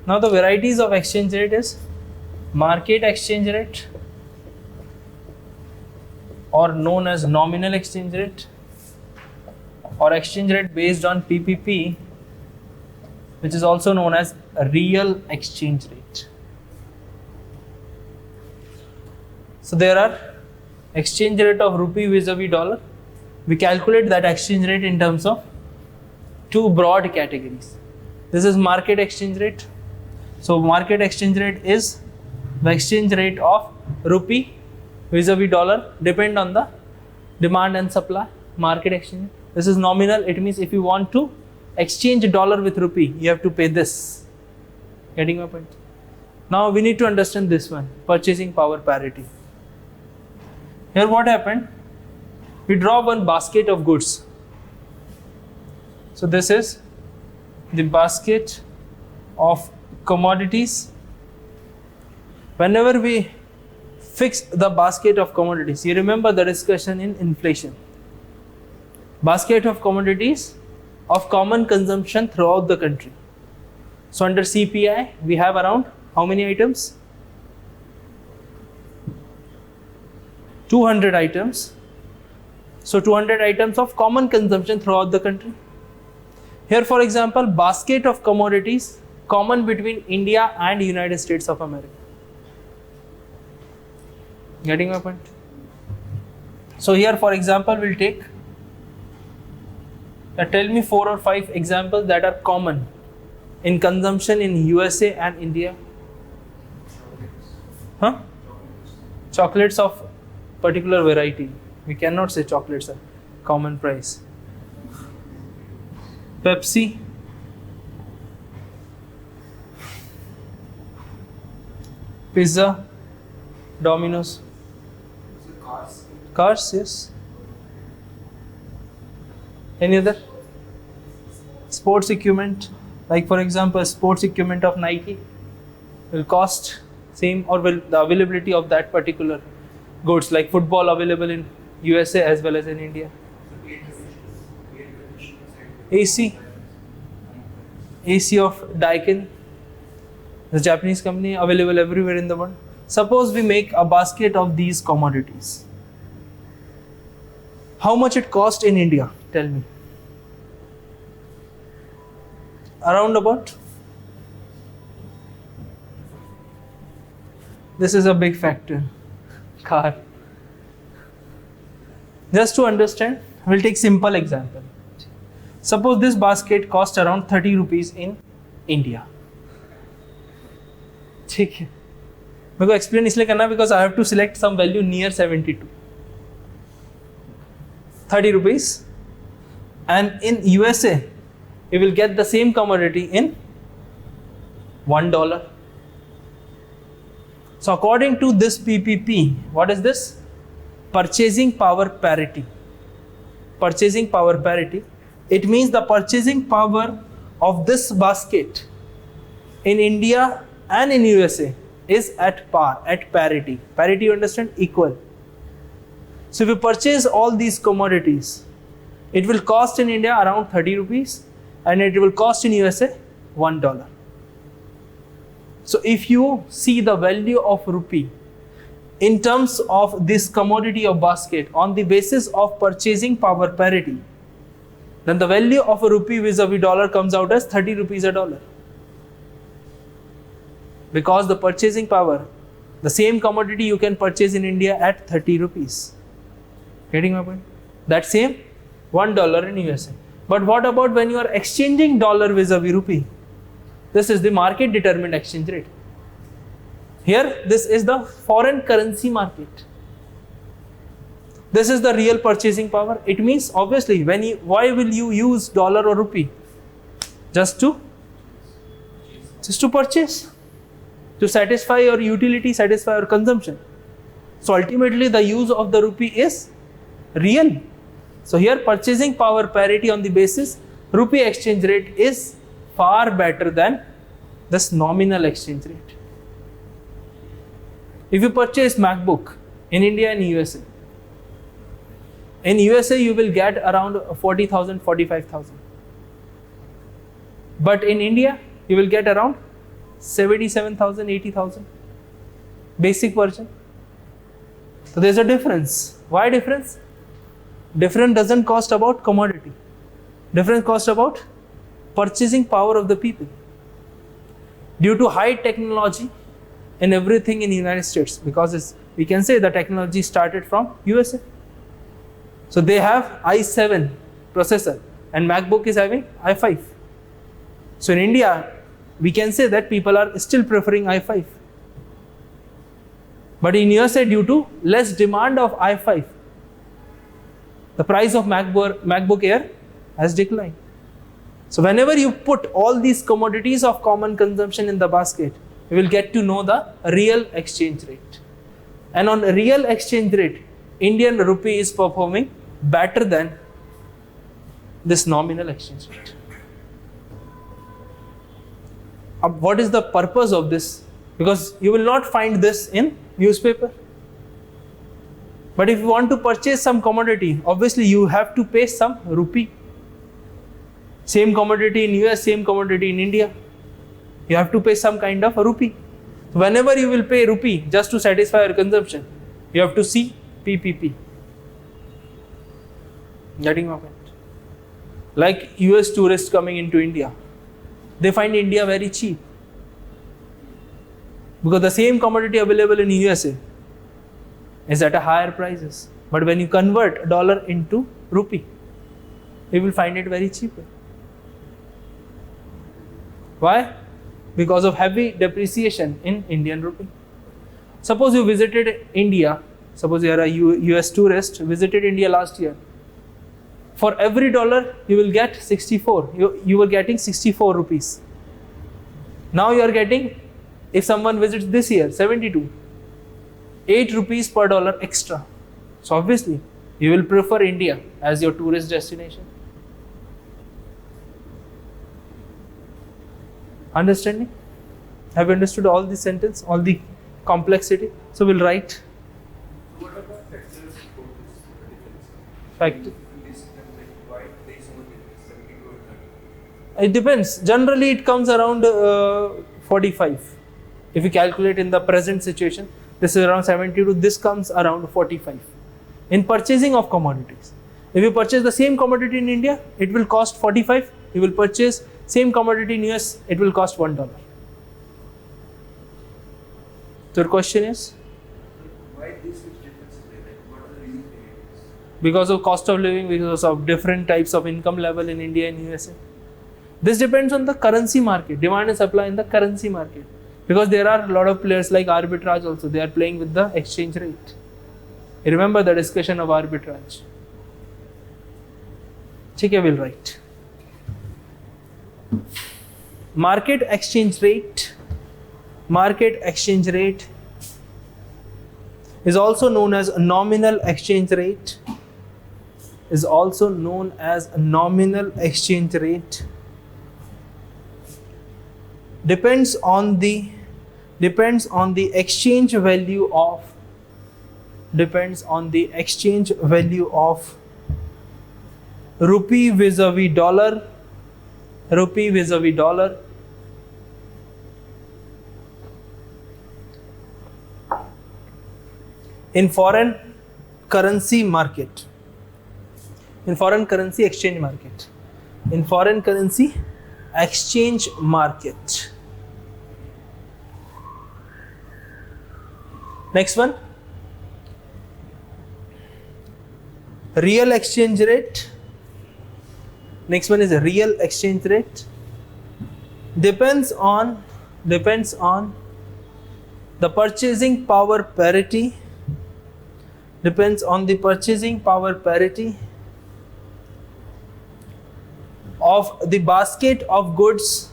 Now the varieties of exchange rate is market exchange rate, or known as nominal exchange rate, or exchange rate based on PPP, which is also known as a real exchange rate. So there are exchange rate of rupee vis-a-vis dollar. We calculate that exchange rate in terms of two broad categories. This is market exchange rate. So market exchange rate is the exchange rate of rupee vis-a-vis dollar, depend on the demand and supply. Market exchange. This is nominal. It means if you want to exchange dollar with rupee, you have to pay this. Getting my point? Now we need to understand this one, purchasing power parity. Here what happened? We draw one basket of goods. So this is the basket of commodities. Whenever we fix the basket of commodities, you remember the discussion in inflation. Basket of commodities of common consumption throughout the country. So under CPI, we have around how many items? 200 items. So 200 items of common consumption throughout the country. Here, for example, basket of commodities common between India and United States of America. Getting my point? So here, for example, we'll take, tell me 4 or 5 examples that are common in consumption in USA and India. Huh? Chocolates of particular variety. We cannot say chocolates are common price. Pepsi, pizza, Domino's. Cars, yes. Any other? Sports equipment, like for example, sports equipment of Nike will cost same, or will the availability of that particular goods, like football available in USA as well as in India. AC of Daikin, the Japanese company, available everywhere in the world. Suppose we make a basket of these commodities. How much it cost in India? Tell me. Around about? This is a big factor. Car. Just to understand, we'll take simple example. Suppose this basket cost around 30 rupees in India. ठीक है, मेरे को explain इसलिए करना because I have to select some value near 72. 30 rupees, and in USA you will get the same commodity in $1. So according to this PPP, what is this? Purchasing power parity. Purchasing power parity. It means the purchasing power of this basket in India and in USA is at par, at parity. Parity, you understand? Equal. So if you purchase all these commodities, it will cost in India around 30 rupees and it will cost in USA $1. So if you see the value of rupee in terms of this commodity or basket on the basis of purchasing power parity, then the value of a rupee vis-a-vis dollar comes out as 30 rupees a dollar. Because the purchasing power, the same commodity you can purchase in India at 30 rupees. Getting my point? That same $1 in USA. But what about when you are exchanging dollar vis-a-vis rupee? This is the market determined exchange rate. Here, this is the foreign currency market. This is the real purchasing power. It means obviously why will you use dollar or rupee? Just to purchase, to satisfy your utility, satisfy your consumption. So ultimately the use of the rupee is real. So here purchasing power parity on the basis rupee exchange rate is far better than this nominal exchange rate. If you purchase MacBook in India and USA, in USA you will get around 40,000, 45,000. But in India you will get around 77,000, 80,000. Basic version. So there's a difference. Why difference? Difference doesn't cost about commodity. Difference cost about purchasing power of the people. Due to high technology and everything in the United States, because we can say the technology started from USA. So they have i7 processor and MacBook is having i5. So in India, we can say that people are still preferring i5. But in USA, due to less demand of i5, the price of MacBook Air has declined. So whenever you put all these commodities of common consumption in the basket, you will get to know the real exchange rate. And on real exchange rate, Indian rupee is performing better than this nominal exchange rate. What is the purpose of this? Because you will not find this in newspaper. But if you want to purchase some commodity, obviously you have to pay some rupee. Same commodity in US, same commodity in India. You have to pay some kind of a rupee. Whenever you will pay rupee just to satisfy your consumption, you have to see PPP. Getting my point? Like US tourists coming into India, they find India very cheap. Because the same commodity available in USA is at a higher prices. But when you convert dollar into rupee, you will find it very cheaper. Why? Because of heavy depreciation in Indian rupee. Suppose you visited India, suppose you are a US tourist, visited India last year. For every dollar, you will get 64. You were getting 64 rupees. Now you are getting, if someone visits this year, 72. 8 rupees per dollar extra. So obviously, you will prefer India as your tourist destination. Understanding? Have you understood all the sentence, all the complexity? So we'll write. What about factors for this difference? Factor. Why there is so much difference, 72 and 30? It depends. Generally, it comes around 45. If you calculate in the present situation, this is around 72. This comes around 45. In purchasing of commodities, if you purchase the same commodity in India, it will cost 45. You will purchase same commodity in US, it will cost $1. So your question is? Why this is difference? What are the reasons behind this? Because of cost of living, because of different types of income level in India and USA. This depends on the currency market, demand and supply in the currency market. Because there are a lot of players like arbitrage also, they are playing with the exchange rate. You remember the discussion of arbitrage. Okay, we'll write. Market exchange rate is also known as nominal exchange rate. Depends on the exchange value of rupee vis-a-vis dollar. In foreign currency exchange market. Next one, real exchange rate. Next one is a real exchange rate. Depends on the purchasing power parity. Of the basket of goods.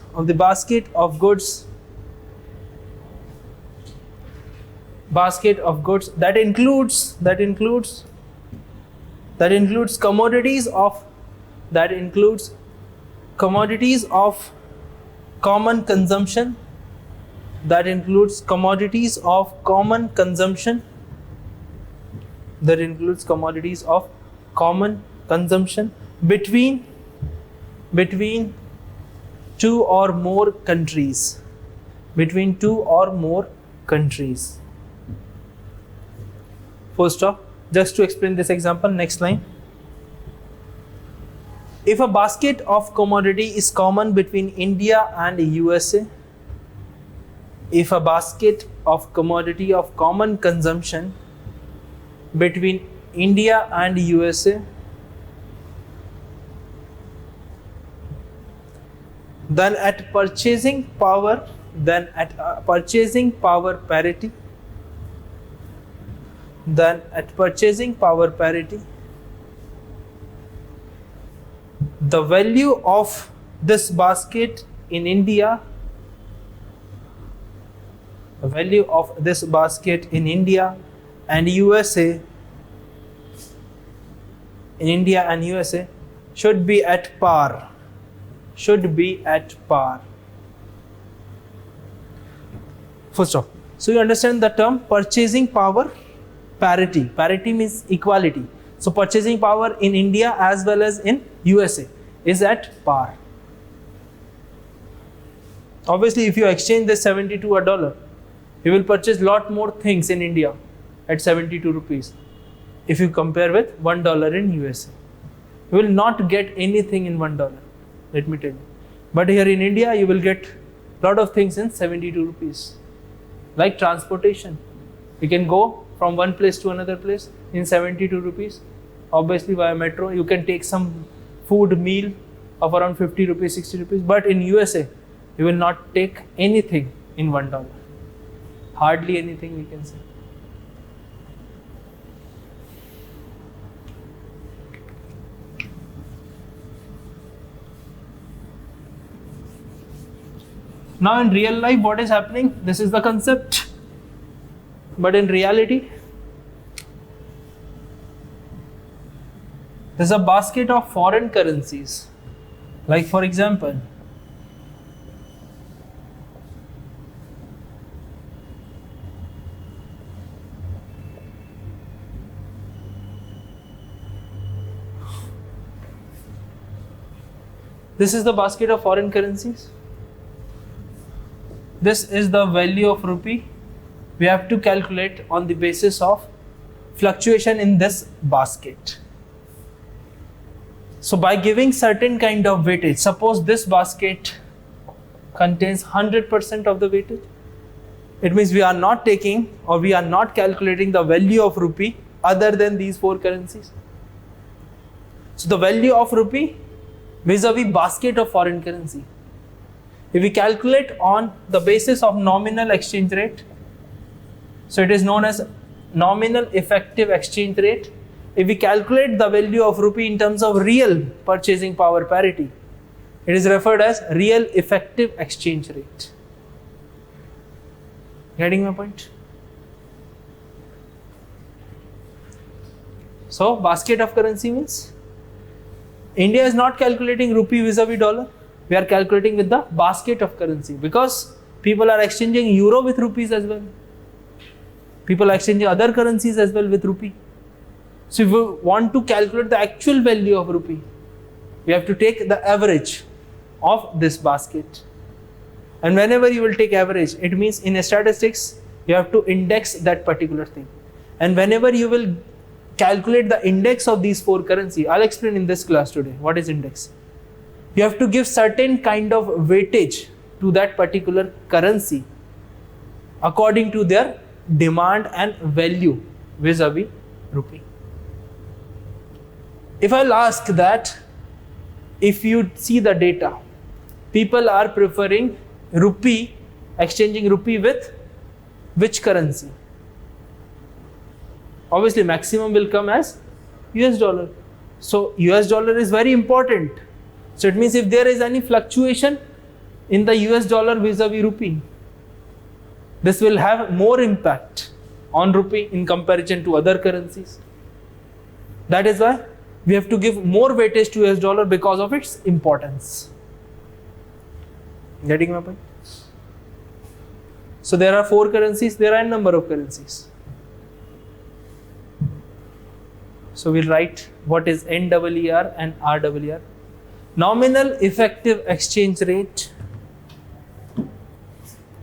That includes commodities of common consumption. Between two or more countries. between two or more countries. Full stop. Just to explain this example, next line. If a basket of commodity is common between India and USA, if a basket of commodity of common consumption between India and USA, then at purchasing power parity, the value of this basket in India, and USA, should be at par. Full stop. So you understand the term purchasing power parity. Parity means equality. So purchasing power in India as well as in USA is at par. Obviously, if you exchange this 70 to a dollar, you will purchase lot more things in India at 72 rupees. If you compare with $1 in USA, you will not get anything in $1. Let me tell you. But here in India, you will get lot of things in 72 rupees. Like transportation, you can go from one place to another place in 72 rupees. Obviously via metro, you can take some food meal of around 50 rupees, 60 rupees. But in USA, you will not take anything in $1. Hardly anything we can say. Now in real life, what is happening? This is the concept. But in reality, there's a basket of foreign currencies. Like for example, this is the basket of foreign currencies. This is the value of rupee. We have to calculate on the basis of fluctuation in this basket. So by giving certain kind of weightage, suppose this basket contains 100% of the weightage, it means we are not taking or we are not calculating the value of rupee other than these four currencies. So the value of rupee vis-a-vis basket of foreign currency. If we calculate on the basis of nominal exchange rate, so it is known as nominal effective exchange rate. If we calculate the value of rupee in terms of real purchasing power parity, it is referred as real effective exchange rate. Getting my point? So basket of currency means India is not calculating rupee vis-a-vis dollar. We are calculating with the basket of currency because people are exchanging euro with rupees as well. People are exchanging other currencies as well with rupee. So if we want to calculate the actual value of rupee, we have to take the average of this basket. And whenever you will take average, it means in statistics, you have to index that particular thing. And whenever you will calculate the index of these four currency, I'll explain in this class today what is index. You have to give certain kind of weightage to that particular currency according to their demand and value vis-a-vis rupee. If I'll ask that, if you see the data, people are preferring rupee, exchanging rupee with which currency? Obviously maximum will come as US dollar. So US dollar is very important. So it means if there is any fluctuation in the US dollar vis-a-vis rupee, this will have more impact on rupee in comparison to other currencies. That is why we have to give more weightage to US dollar because of its importance. Getting my point? So there are four currencies, there are a number of currencies. So we'll write what is NER and RER. Nominal effective exchange rate.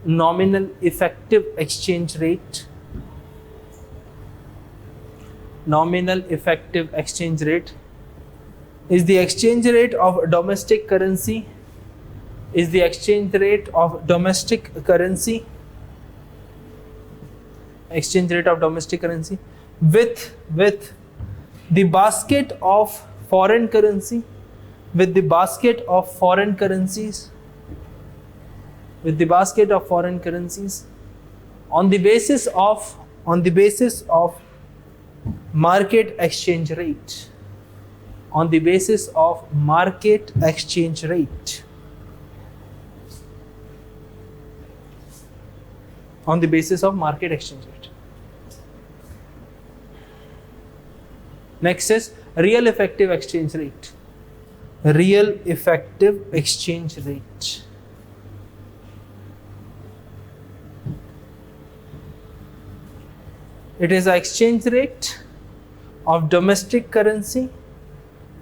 nominal effective exchange rate. Nominal effective exchange rate is the exchange rate of domestic currency, is the exchange rate of domestic currency, exchange rate of domestic currency with the basket of foreign currency, with the basket of foreign currencies, with the basket of foreign currencies on the basis of market exchange rate, on the basis of market exchange rate, on the basis of market exchange rate. Next is real effective exchange rate. Real effective exchange rate. It is the exchange rate of domestic currency.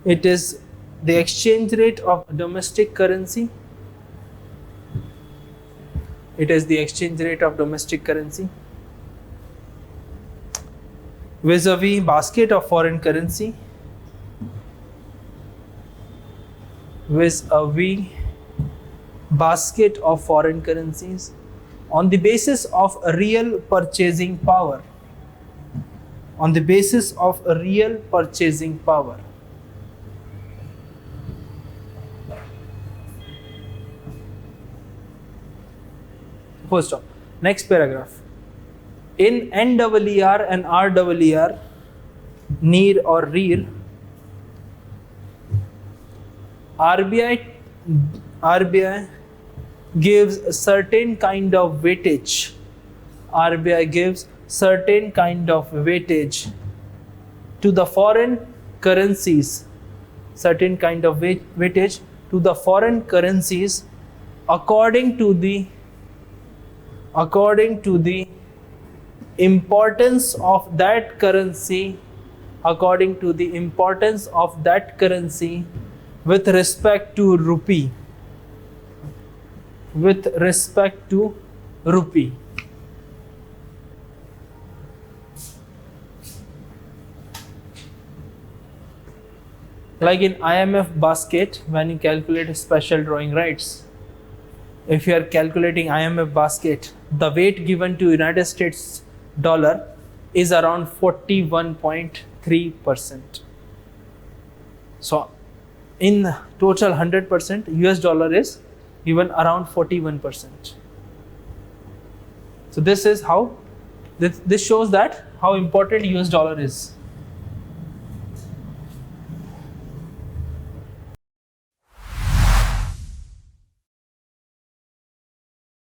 It is the exchange rate of domestic currency. It is the exchange rate of domestic currency vis-a-vis basket of foreign currency, vis-a-vis basket of foreign currencies on the basis of real purchasing power, on the basis of real purchasing power. First off, next paragraph. In NER and RER, NER or RER, RBI gives a certain kind of weightage. RBI gives certain kind of weightage to the foreign currencies, certain kind of weightage to the foreign currencies according to the importance of that currency, according to the importance of that currency with respect to rupee, with respect to rupee. Like in IMF basket, when you calculate special drawing rights, if you are calculating IMF basket, the weight given to United States dollar is around 41.3%. So in total 100%, US dollar is given around 41%. So this is how, this shows that how important US dollar is.